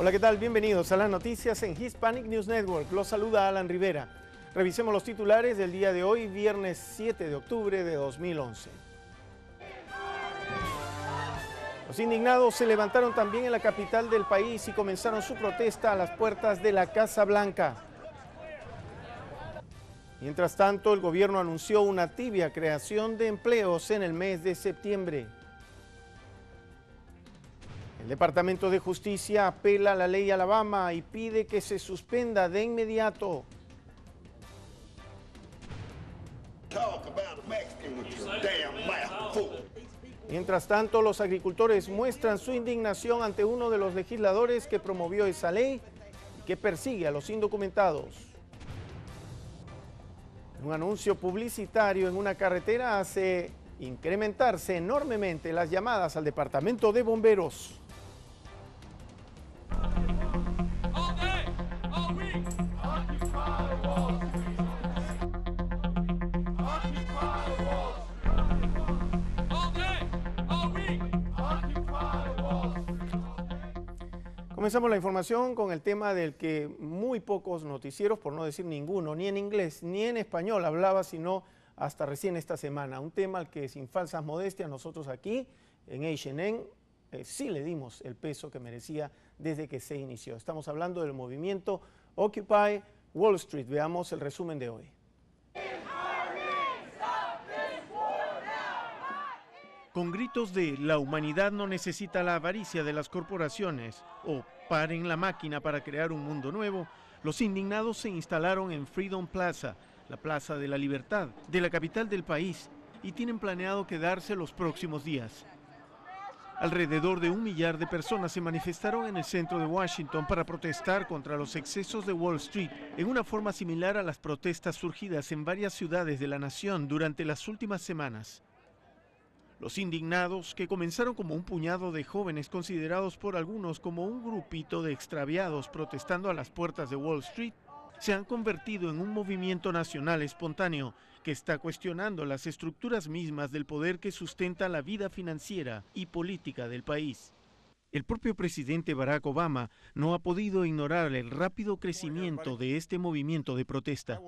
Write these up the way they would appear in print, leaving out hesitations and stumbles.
Hola, ¿qué tal? Bienvenidos a las noticias en Hispanic News Network. Los saluda Alan Rivera. Revisemos los titulares del día de hoy, viernes 7 de octubre de 2011. Los indignados se levantaron también en la capital del país y comenzaron su protesta a las puertas de la Casa Blanca. Mientras tanto, el gobierno anunció una tibia creación de empleos en el mes de septiembre. El Departamento de Justicia apela a la ley Alabama y pide que se suspenda de inmediato. Mientras tanto, los agricultores muestran su indignación ante uno de los legisladores que promovió esa ley y que persigue a los indocumentados. Un anuncio publicitario en una carretera hace incrementarse enormemente las llamadas al Departamento de Bomberos. Comenzamos la información con el tema del que muy pocos noticieros, por no decir ninguno, ni en inglés ni en español hablaba, sino hasta recién esta semana. Un tema al que, sin falsas modestias, nosotros aquí en HNN sí le dimos el peso que merecía desde que se inició. Estamos hablando del movimiento Occupy Wall Street. Veamos el resumen de hoy. Con gritos de "la humanidad no necesita la avaricia de las corporaciones" o "paren la máquina para crear un mundo nuevo", los indignados se instalaron en Freedom Plaza, la Plaza de la Libertad de la capital del país, y tienen planeado quedarse los próximos días. Alrededor de 1 millar de personas se manifestaron en el centro de Washington para protestar contra los excesos de Wall Street, en una forma similar a las protestas surgidas en varias ciudades de la nación durante las últimas semanas. Los indignados, que comenzaron como un puñado de jóvenes considerados por algunos como un grupito de extraviados protestando a las puertas de Wall Street, se han convertido en un movimiento nacional espontáneo que está cuestionando las estructuras mismas del poder que sustenta la vida financiera y política del país. El propio presidente Barack Obama no ha podido ignorar el rápido crecimiento de este movimiento de protesta.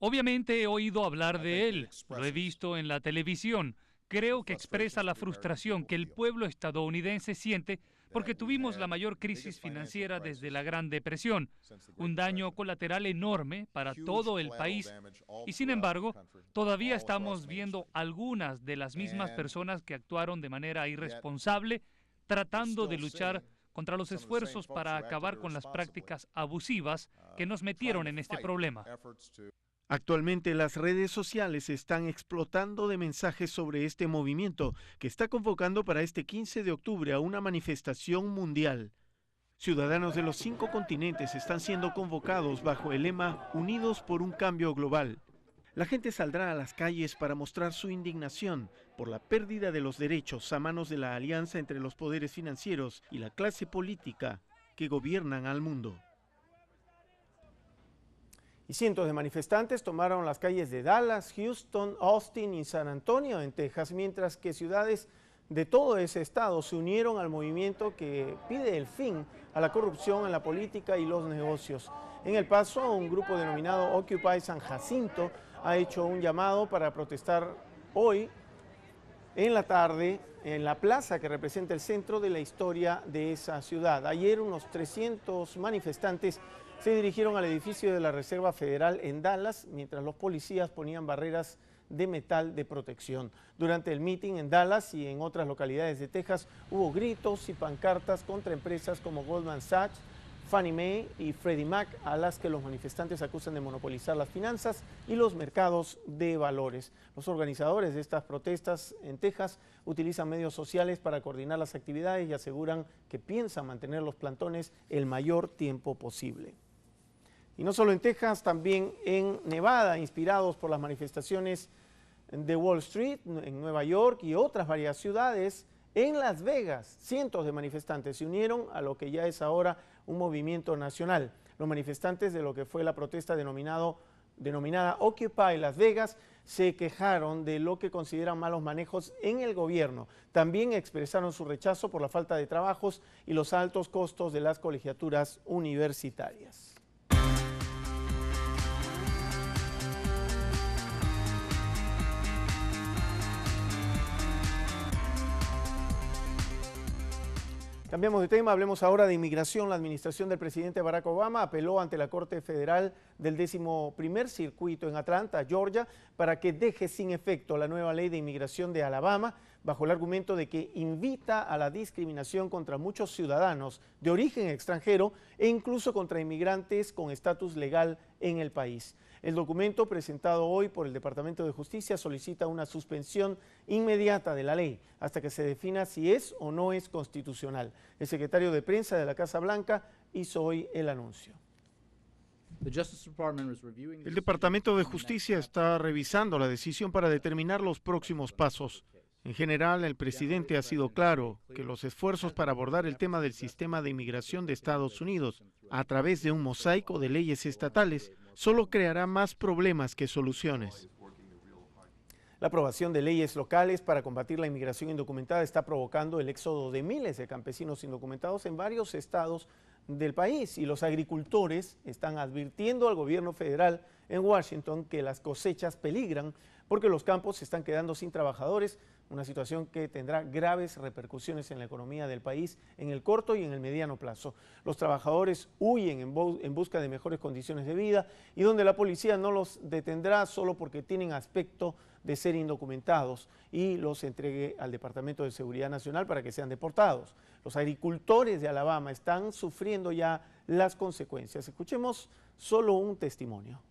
Obviamente he oído hablar de él, lo he visto en la televisión. Creo que expresa la frustración que el pueblo estadounidense siente porque tuvimos la mayor crisis financiera desde la Gran Depresión, un daño colateral enorme para todo el país, y sin embargo, todavía estamos viendo algunas de las mismas personas que actuaron de manera irresponsable tratando de luchar contra los esfuerzos para acabar con las prácticas abusivas que nos metieron en este problema. Actualmente las redes sociales están explotando de mensajes sobre este movimiento que está convocando para este 15 de octubre a una manifestación mundial. Ciudadanos de los 5 continentes están siendo convocados bajo el lema "Unidos por un cambio global". La gente saldrá a las calles para mostrar su indignación por la pérdida de los derechos a manos de la alianza entre los poderes financieros y la clase política que gobiernan al mundo. Y cientos de manifestantes tomaron las calles de Dallas, Houston, Austin y San Antonio en Texas, mientras que ciudades de todo ese estado se unieron al movimiento que pide el fin a la corrupción en la política y los negocios. En El Paso, un grupo denominado Occupy San Jacinto ha hecho un llamado para protestar hoy en la tarde en la plaza que representa el centro de la historia de esa ciudad. Ayer unos 300 manifestantes se dirigieron al edificio de la Reserva Federal en Dallas, mientras los policías ponían barreras de metal de protección. Durante el meeting en Dallas y en otras localidades de Texas hubo gritos y pancartas contra empresas como Goldman Sachs, Fannie Mae y Freddie Mac, a las que los manifestantes acusan de monopolizar las finanzas y los mercados de valores. Los organizadores de estas protestas en Texas utilizan medios sociales para coordinar las actividades y aseguran que piensan mantener los plantones el mayor tiempo posible. Y no solo en Texas, también en Nevada, inspirados por las manifestaciones de Wall Street, en Nueva York y otras varias ciudades. En Las Vegas, cientos de manifestantes se unieron a lo que ya es ahora un movimiento nacional. Los manifestantes de lo que fue la protesta denominada Occupy Las Vegas se quejaron de lo que consideran malos manejos en el gobierno. También expresaron su rechazo por la falta de trabajos y los altos costos de las colegiaturas universitarias. Cambiamos de tema, hablemos ahora de inmigración. La administración del presidente Barack Obama apeló ante la Corte Federal del 11º Circuito en Atlanta, Georgia, para que deje sin efecto la nueva ley de inmigración de Alabama, bajo el argumento de que invita a la discriminación contra muchos ciudadanos de origen extranjero e incluso contra inmigrantes con estatus legal en el país. El documento presentado hoy por el Departamento de Justicia solicita una suspensión inmediata de la ley hasta que se defina si es o no es constitucional. El secretario de Prensa de la Casa Blanca hizo hoy el anuncio. El Departamento de Justicia está revisando la decisión para determinar los próximos pasos. En general, el presidente ha sido claro que los esfuerzos para abordar el tema del sistema de inmigración de Estados Unidos a través de un mosaico de leyes estatales solo creará más problemas que soluciones. La aprobación de leyes locales para combatir la inmigración indocumentada está provocando el éxodo de miles de campesinos indocumentados en varios estados del país, y los agricultores están advirtiendo al gobierno federal en Washington que las cosechas peligran porque los campos se están quedando sin trabajadores, una situación que tendrá graves repercusiones en la economía del país en el corto y en el mediano plazo. Los trabajadores huyen en busca de mejores condiciones de vida y donde la policía no los detendrá solo porque tienen aspecto de ser indocumentados y los entregue al Departamento de Seguridad Nacional para que sean deportados. Los agricultores de Alabama están sufriendo ya las consecuencias. Escuchemos solo un testimonio.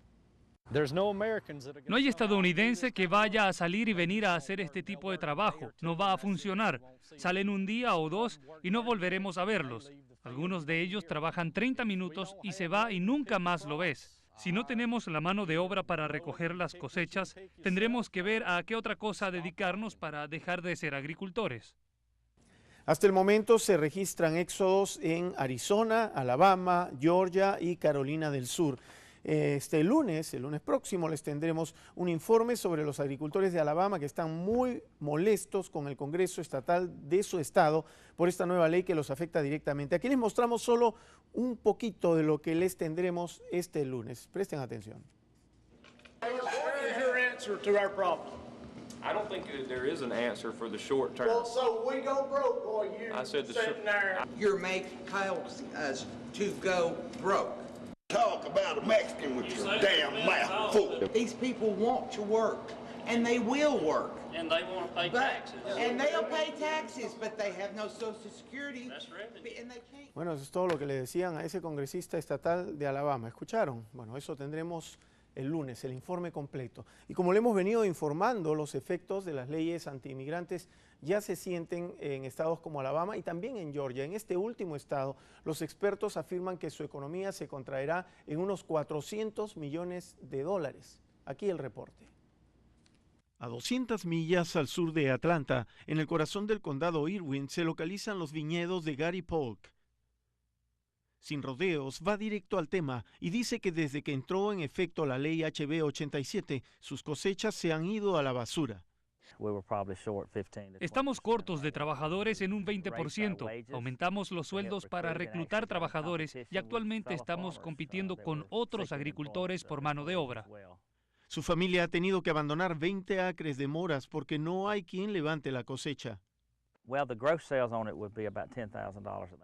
No hay estadounidense que vaya a salir y venir a hacer este tipo de trabajo. No va a funcionar. Salen un día o dos y no volveremos a verlos. Algunos de ellos trabajan 30 minutos y se va y nunca más lo ves. Si no tenemos la mano de obra para recoger las cosechas, tendremos que ver a qué otra cosa dedicarnos para dejar de ser agricultores. Hasta el momento se registran éxodos en Arizona, Alabama, Georgia y Carolina del Sur. Este lunes, el lunes próximo, les tendremos un informe sobre los agricultores de Alabama que están muy molestos con el Congreso estatal de su estado por esta nueva ley que los afecta directamente. Aquí les mostramos solo un poquito de lo que les tendremos este lunes. Presten atención. I don't think there is an answer for the short term. Well, so we go broke, boy. I said the sitting there. You're making us to go broke. Talk about a Mexican with your damn mouth full. These people want to work, and they will work. And they want to pay taxes. And they'll pay taxes, but they have no Social Security. That's right. And they can't. Bueno, eso es todo lo que le decían a ese congresista estatal de Alabama. ¿Escucharon? Bueno, eso tendremos el lunes, el informe completo. Y como le hemos venido informando, los efectos de las leyes antiinmigrantes ya se sienten en estados como Alabama y también en Georgia. En este último estado, los expertos afirman que su economía se contraerá en unos 400 millones de dólares. Aquí el reporte. A 200 millas al sur de Atlanta, en el corazón del condado Irwin, se localizan los viñedos de Gary Polk. Sin rodeos, va directo al tema y dice que desde que entró en efecto la ley HB 87, sus cosechas se han ido a la basura. Estamos cortos de trabajadores en un 20%. Aumentamos los sueldos para reclutar trabajadores y actualmente estamos compitiendo con otros agricultores por mano de obra. Su familia ha tenido que abandonar 20 acres de moras porque no hay quien levante la cosecha.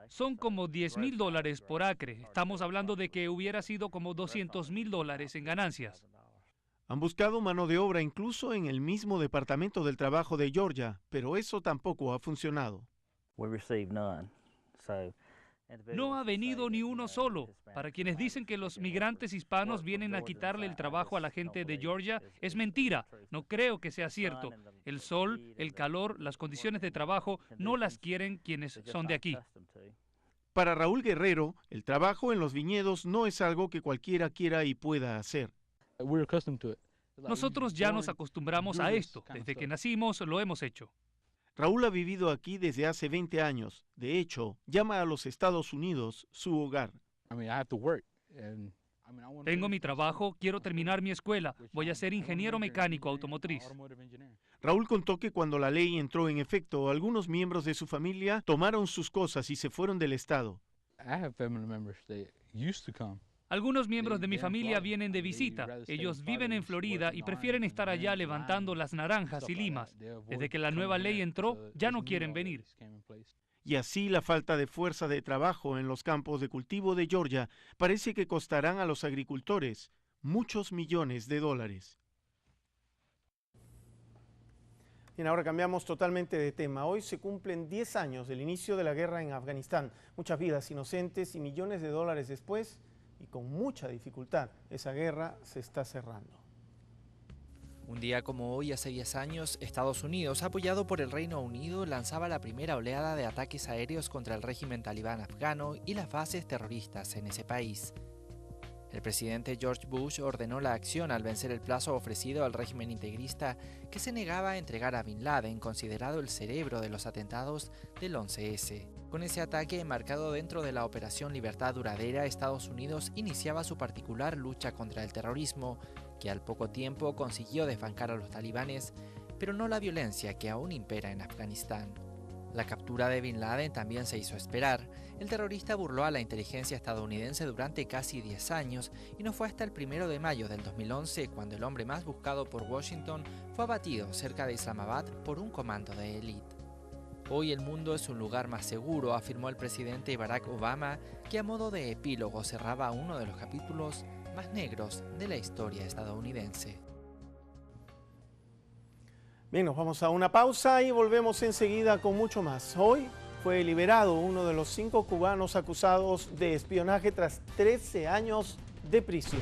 Son como $10,000 por acre. Estamos hablando de que hubiera sido como $200,000 en ganancias. Han buscado mano de obra incluso en el mismo Departamento del Trabajo de Georgia, pero eso tampoco ha funcionado. No ha venido ni uno solo. Para quienes dicen que los migrantes hispanos vienen a quitarle el trabajo a la gente de Georgia, es mentira. No creo que sea cierto. El sol, el calor, las condiciones de trabajo no las quieren quienes son de aquí. Para Raúl Guerrero, el trabajo en los viñedos no es algo que cualquiera quiera y pueda hacer. Nosotros ya nos acostumbramos a esto. Desde que nacimos lo hemos hecho. Raúl ha vivido aquí desde hace 20 años. De hecho, llama a los Estados Unidos su hogar. Tengo mi trabajo, quiero terminar mi escuela, voy a ser ingeniero mecánico automotriz. Raúl contó que cuando la ley entró en efecto, algunos miembros de su familia tomaron sus cosas y se fueron del estado. Algunos miembros de mi familia vienen de visita. Ellos viven en Florida y prefieren estar allá levantando las naranjas y limas. Desde que la nueva ley entró, ya no quieren venir. Y así la falta de fuerza de trabajo en los campos de cultivo de Georgia parece que costarán a los agricultores muchos millones de dólares. Bien, ahora cambiamos totalmente de tema. Hoy se cumplen 10 años del inicio de la guerra en Afganistán. Muchas vidas inocentes y millones de dólares después, y con mucha dificultad, esa guerra se está cerrando. Un día como hoy, hace 10 años, Estados Unidos, apoyado por el Reino Unido, lanzaba la primera oleada de ataques aéreos contra el régimen talibán afgano y las bases terroristas en ese país. El presidente George Bush ordenó la acción al vencer el plazo ofrecido al régimen integrista que se negaba a entregar a Bin Laden, considerado el cerebro de los atentados del 11S. Con ese ataque enmarcado dentro de la Operación Libertad Duradera, Estados Unidos iniciaba su particular lucha contra el terrorismo, que al poco tiempo consiguió desbancar a los talibanes, pero no la violencia que aún impera en Afganistán. La captura de Bin Laden también se hizo esperar. El terrorista burló a la inteligencia estadounidense durante casi 10 años y no fue hasta el 1 de mayo del 2011 cuando el hombre más buscado por Washington fue abatido cerca de Islamabad por un comando de élite. Hoy el mundo es un lugar más seguro, afirmó el presidente Barack Obama, que a modo de epílogo cerraba uno de los capítulos más negros de la historia estadounidense. Bien, nos vamos a una pausa y volvemos enseguida con mucho más. Hoy fue liberado uno de los 5 cubanos acusados de espionaje tras 13 años de prisión.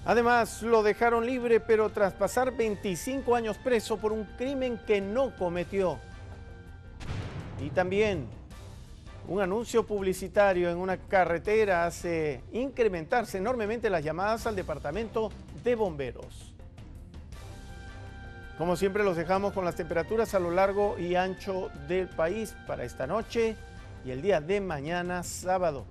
Además, lo dejaron libre, pero tras pasar 25 años preso por un crimen que no cometió. Y también un anuncio publicitario en una carretera hace incrementarse enormemente las llamadas al departamento de bomberos. Como siempre, los dejamos con las temperaturas a lo largo y ancho del país para esta noche y el día de mañana, sábado.